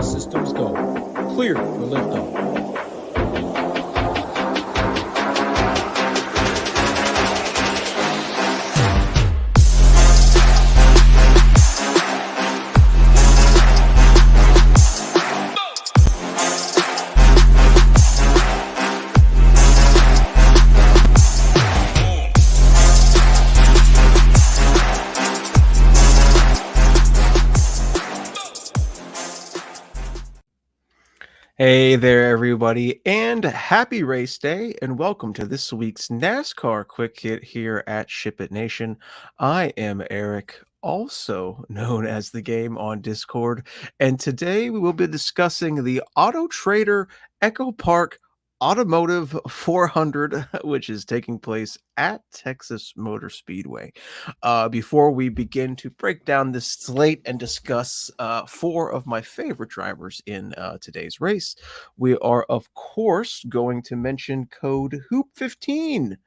All systems go. Clear for liftoff. Hey there, everybody, and happy race day, and welcome to this week's NASCAR Quick Hit here at SHIPIT Nation. I am Eric, also known as TheGame on Discord, and today we will be discussing the AutoTrader EchoPark Automotive 400, which is taking place at Texas Motor Speedway. Before we begin to break down this slate and discuss four of my favorite drivers in today's race, we are, of course, going to mention code HOOP15.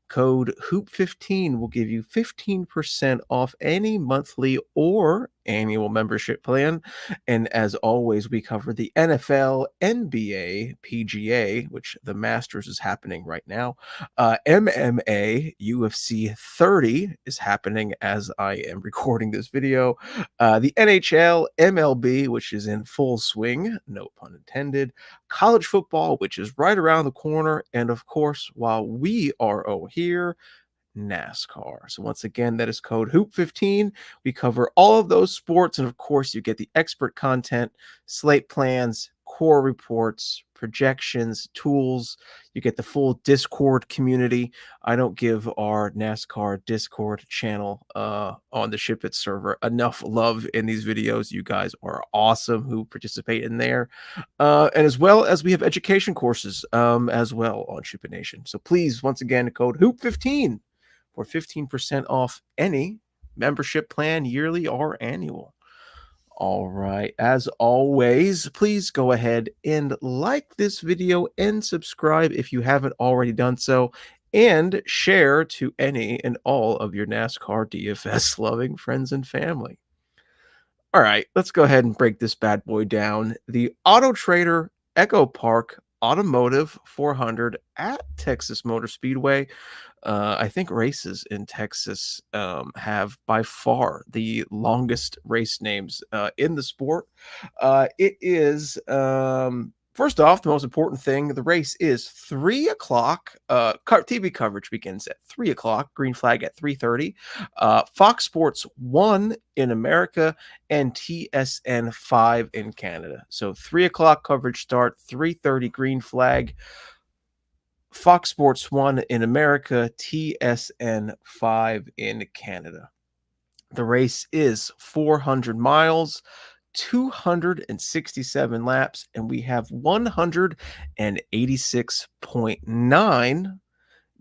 Code HOOP15 will give you 15% off any monthly or annual membership plan. And as always, we cover the NFL, NBA, PGA, which the Masters is happening right now. MMA, UFC 30 is happening as I am recording this video. The NHL, MLB, which is in full swing, no pun intended. College football, which is right around the corner. And of course, while we are here, NASCAR. So once again, that is code HOOP15. We cover all of those sports. And of course, you get the expert content, slate plans, core reports, projections, tools. You get the full Discord community. I don't give our NASCAR Discord channel on the SHIPIT server enough love in these videos. You guys are awesome who participate in there. And as well as we have education courses as well on SHIPIT Nation. So please, once again, code HOOP15 for 15% off any membership plan, yearly or annual. All right. As always, please go ahead and like this video and subscribe if you haven't already done so, and share to any and all of your NASCAR DFS loving friends and family. All right, let's go ahead and break this bad boy down. The AutoTrader EchoPark Automotive 400 at Texas Motor Speedway. I think races in Texas have by far the longest race names in the sport. It is, first off, the most important thing, the race is 3 o'clock. TV coverage begins at 3 o'clock, green flag at 3:30. Fox Sports 1 in America and TSN 5 in Canada. So 3 o'clock coverage start, 3:30 green flag. Fox Sports 1 in America, TSN 5 in Canada. The race is 400 miles, 267 laps, and we have 186.9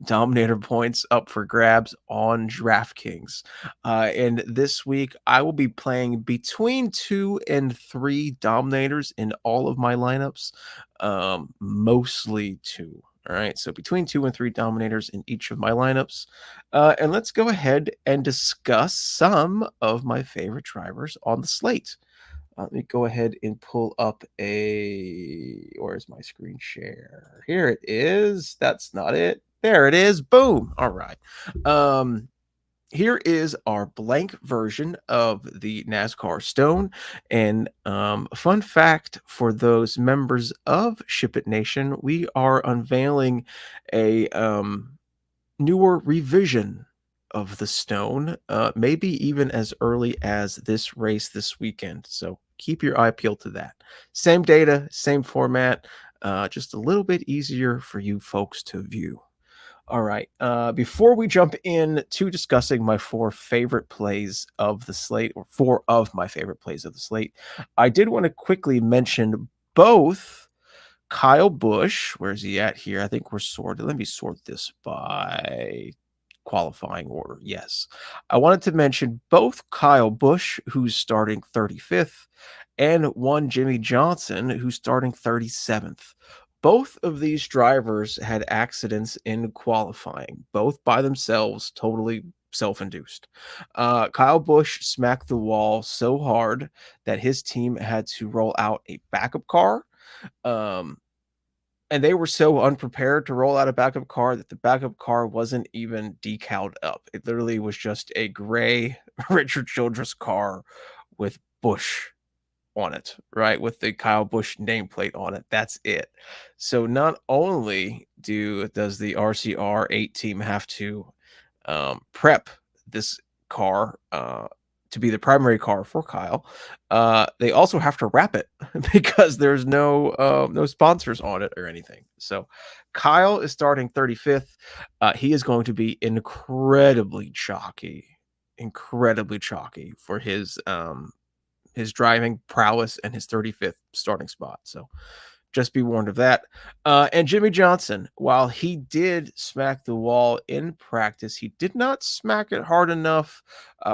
Dominator points up for grabs on DraftKings. And this week, I will be playing between 2 and 3 Dominators in all of my lineups, mostly 2. All right, so between 2 and 3 Dominators in each of my lineups. And let's go ahead and discuss some of my favorite drivers on the slate. Let me go ahead and pull up where's my screen share? Here it is. That's not it. There it is. Boom. All right. Here is our blank version of the NASCAR Stone. And fun fact for those members of SHIPIT Nation, we are unveiling a newer revision of the Stone, maybe even as early as this race this weekend. So keep your eye peeled to that. Same data, same format, just a little bit easier for you folks to view. All right. Before we jump into discussing my 4 favorite plays of the slate, or 4 of my favorite plays of the slate, I did want to quickly mention both Kyle Busch. Where's he at here? I think we're sorted. Let me sort this by qualifying order. Yes. I wanted to mention both Kyle Busch, who's starting 35th, and one Jimmy Johnson, who's starting 37th. Both of these drivers had accidents in qualifying, both by themselves, totally self-induced. Kyle Busch smacked the wall so hard that his team had to roll out a backup car. Um, and they were so unprepared to roll out a backup car that the backup car wasn't even decaled up. It literally was just a gray Richard Childress car with Busch on it, right? With the Kyle Busch nameplate on it. That's it. So not only does the RCR 8 team have to prep this car to be the primary car for Kyle, they also have to wrap it because there's no sponsors on it or anything. So Kyle is starting 35th. He is going to be incredibly chalky for his driving prowess and his 35th starting spot. So just be warned of that. And Jimmy Johnson, while he did smack the wall in practice, he did not smack it hard enough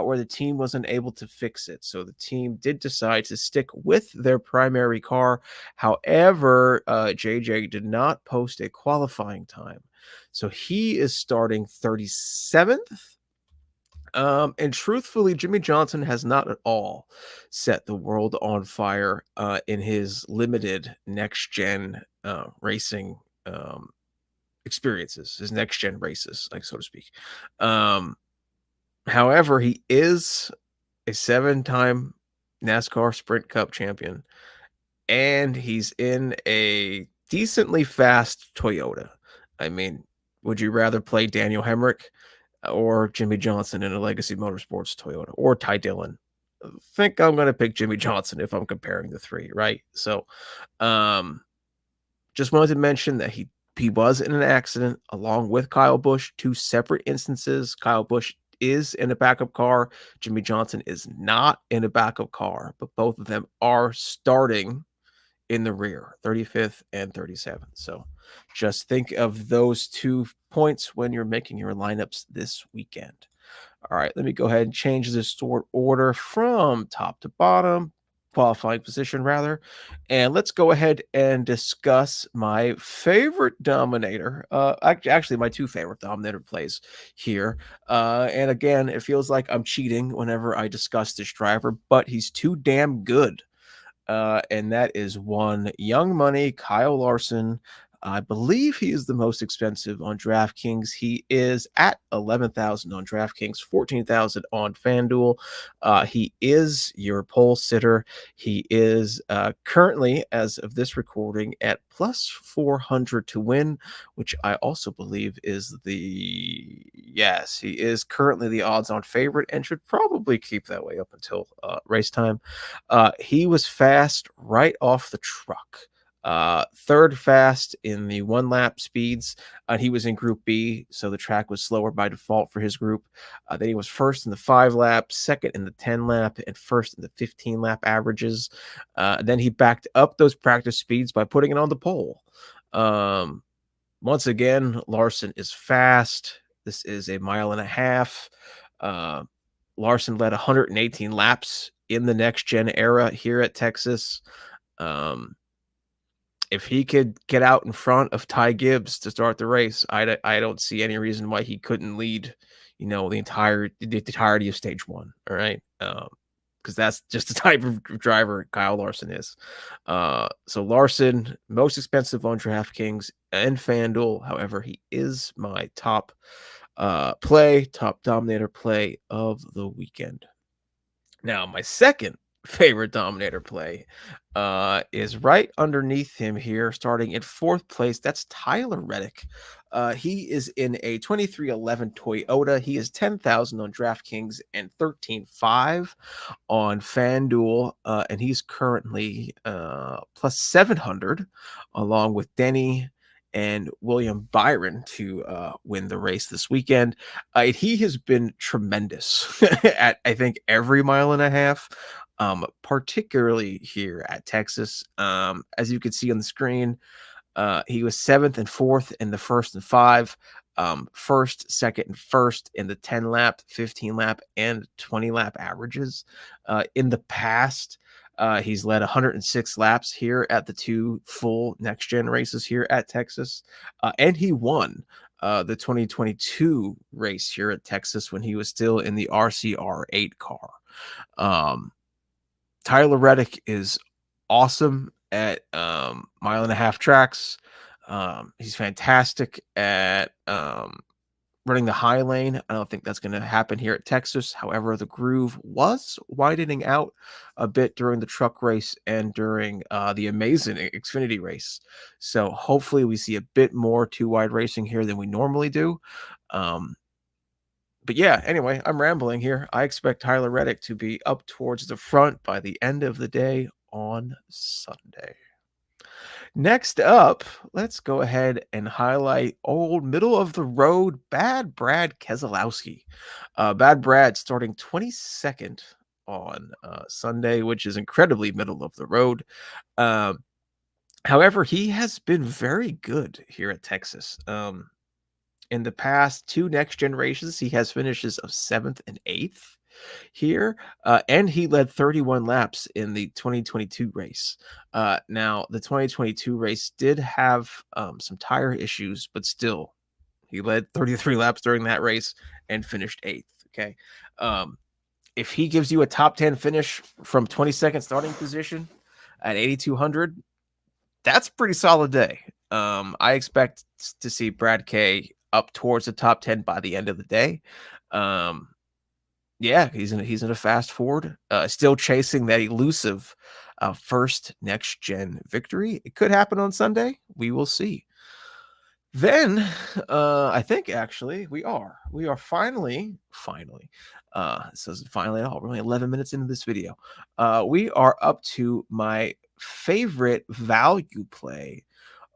where the team wasn't able to fix it. So the team did decide to stick with their primary car. However, JJ did not post a qualifying time. So he is starting 37th. And truthfully, Jimmy Johnson has not at all set the world on fire in his limited next gen racing experiences, his next gen races, like so to speak. However, he is a 7-time NASCAR Sprint Cup champion, and he's in a decently fast Toyota. I mean, would you rather play Daniel Hemrick or Jimmy Johnson in a Legacy Motorsports Toyota, or Ty Dillon? I think I'm going to pick Jimmy Johnson if I'm comparing the three, right? So, just wanted to mention that he was in an accident along with Kyle Busch, 2 separate instances. Kyle Busch is in a backup car. Jimmy Johnson is not in a backup car, but both of them are starting in the rear, 35th and 37th. So just think of those 2 points when you're making your lineups this weekend. All right, let me go ahead and change the stored order from top to bottom, qualifying position rather. And let's go ahead and discuss my favorite Dominator. Actually, my 2 favorite Dominator plays here. And again, it feels like I'm cheating whenever I discuss this driver, but he's too damn good. And that is one Young Money, Kyle Larson. I believe he is the most expensive on DraftKings. He is at 11,000 on DraftKings, 14,000 on FanDuel. He is your pole sitter. He is currently, as of this recording, at plus 400 to win, which I also believe is yes, he is currently the odds-on favorite and should probably keep that way up until race time. He was fast right off the truck. Third fast in the 1 lap speeds. He was in Group B, so the track was slower by default for his group. Then he was first in the 5 lap, second in the 10 lap, and first in the 15 lap averages. Then he backed up those practice speeds by putting it on the pole. Once again, Larson is fast. This is a 1.5 miles. Larson led 118 laps in the next gen era here at Texas. If he could get out in front of Ty Gibbs to start the race, I don't see any reason why he couldn't lead, the entirety of stage 1. All right. Because that's just the type of driver Kyle Larson is. So Larson, most expensive on DraftKings and FanDuel. However, he is my top Dominator play of the weekend. Now, my second favorite Dominator play is right underneath him here, starting in 4th place. That's Tyler Reddick. He is in a 2311 Toyota. He is 10,000 on DraftKings and 13.5 on FanDuel, and he's currently plus 700, along with Denny and William Byron to win the race this weekend. He has been tremendous at, I think, every 1.5 miles, particularly here at Texas. As you can see on the screen, he was 7th and 4th in the 1st and 5, 1st, 2nd, and 1st in the 10 lap, 15 lap, and 20 lap averages. In the past, he's led 106 laps here at the 2 full next gen races here at Texas, and he won the 2022 race here at Texas when he was still in the RCR8 car. Tyler Reddick is awesome at mile and a half tracks. He's fantastic at running the high lane. I don't think that's going to happen here at Texas. However, the groove was widening out a bit during the truck race and during the amazing Xfinity race. So hopefully we see a bit more two wide racing here than we normally do. But yeah, anyway, I'm rambling here. I expect Tyler Reddick to be up towards the front by the end of the day on Sunday. Next up, let's go ahead and highlight old middle of the road Bad Brad Keselowski. Bad Brad starting 22nd on Sunday, which is incredibly middle of the road. However, he has been very good here at Texas. In the past two next generations, he has finishes of 7th and 8th here, and he led 31 laps in the 2022 race. Now, the 2022 race did have some tire issues, but still, he led 33 laps during that race and finished 8th. Okay. If he gives you a top 10 finish from 22nd starting position at 8,200, that's a pretty solid day. I expect to see Brad K up towards the top 10 by the end of the day. Yeah, he's in a fast forward, still chasing that elusive first next gen victory. It could happen on Sunday. We will see. Then I think actually we are finally so finally at all. We're only 11 minutes into this video. We are up to my favorite value play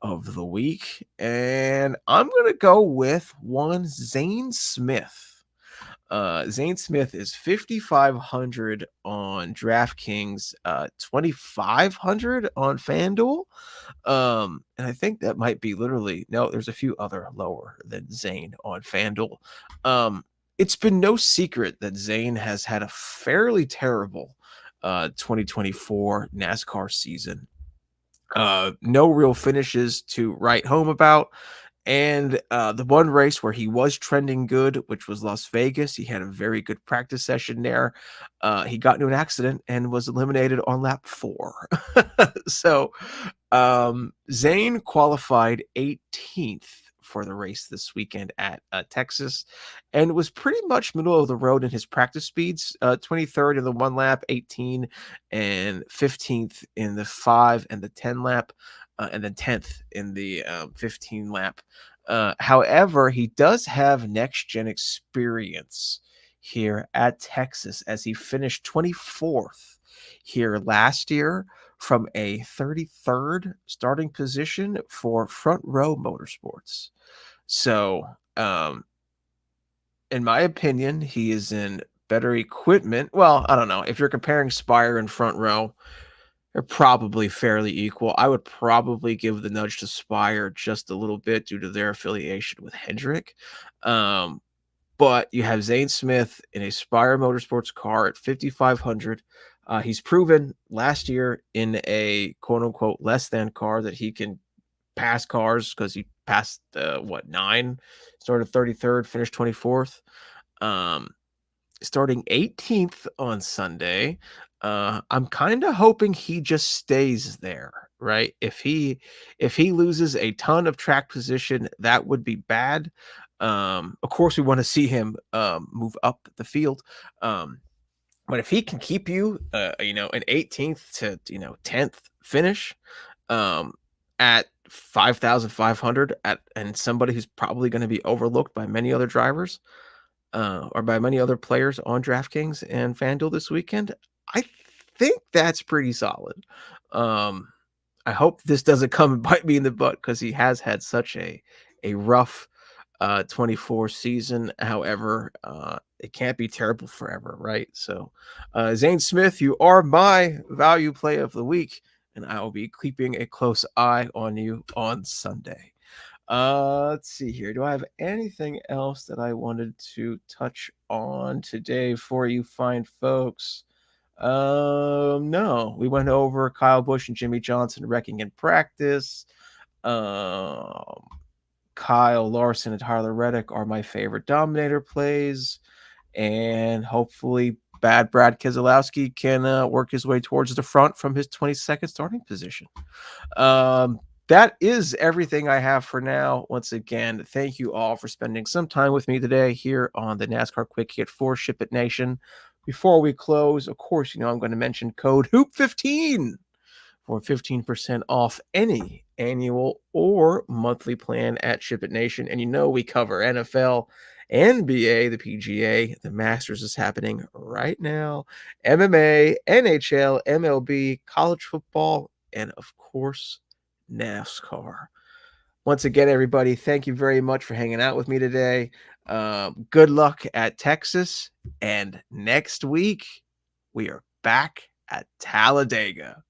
of the week, and I'm gonna go with one Zane Smith. Zane Smith is 5,500 on DraftKings, 2,500 on FanDuel. And I think that might be literally no, there's a few other lower than Zane on FanDuel. It's been no secret that Zane has had a fairly terrible 2024 NASCAR season. No real finishes to write home about. And the one race where he was trending good, which was Las Vegas, he had a very good practice session there. He got into an accident and was eliminated on lap 4. So Zane qualified 18th for the race this weekend at Texas and was pretty much middle of the road in his practice speeds, 23rd in the 1 lap, 18 and 15th in the 5 and the 10 lap. And then 10th in the 15 lap. However, he does have next gen experience here at Texas as he finished 24th here last year from a 33rd starting position for Front Row Motorsports. So, in my opinion, he is in better equipment. Well, I don't know. If you're comparing Spire and Front Row, they're probably fairly equal. I would probably give the nudge to Spire just a little bit due to their affiliation with Hendrick. But you have Zane Smith in a Spire Motorsports car at 5,500. He's proven last year in a quote-unquote less than car that he can pass cars because he passed, 9? Started 33rd, finished 24th. Starting 18th on Sunday. I'm kind of hoping he just stays there, right? If he loses a ton of track position, that would be bad. Of course, we want to see him move up the field. But if he can keep you, an 18th to 10th finish, at 5,500 and somebody who's probably going to be overlooked by many other drivers, or by many other players on DraftKings and FanDuel this weekend, I think that's pretty solid. I hope this doesn't come and bite me in the butt because he has had such a rough 24 season. However, it can't be terrible forever, right? So, Zane Smith, you are my value play of the week, and I will be keeping a close eye on you on Sunday. Let's see here. Do I have anything else that I wanted to touch on today for you fine folks? No. We went over Kyle Busch and Jimmy Johnson wrecking in practice. Kyle Larson and Tyler Reddick are my favorite Dominator plays. And hopefully bad Brad Keselowski can work his way towards the front from his 22nd starting position. That is everything I have for now. Once again, thank you all for spending some time with me today here on the NASCAR Quick Hit for SHIPIT Nation. Before we close, of course, I'm going to mention code HOOP15 for 15% off any annual or monthly plan at SHIPIT Nation. And we cover NFL, NBA, the PGA, the Masters is happening right now, MMA, NHL, MLB, college football, and of course, NASCAR. Once again, everybody, thank you very much for hanging out with me today. Good luck at Texas. And next week, we are back at Talladega.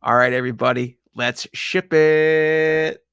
All right, everybody, let's ship it.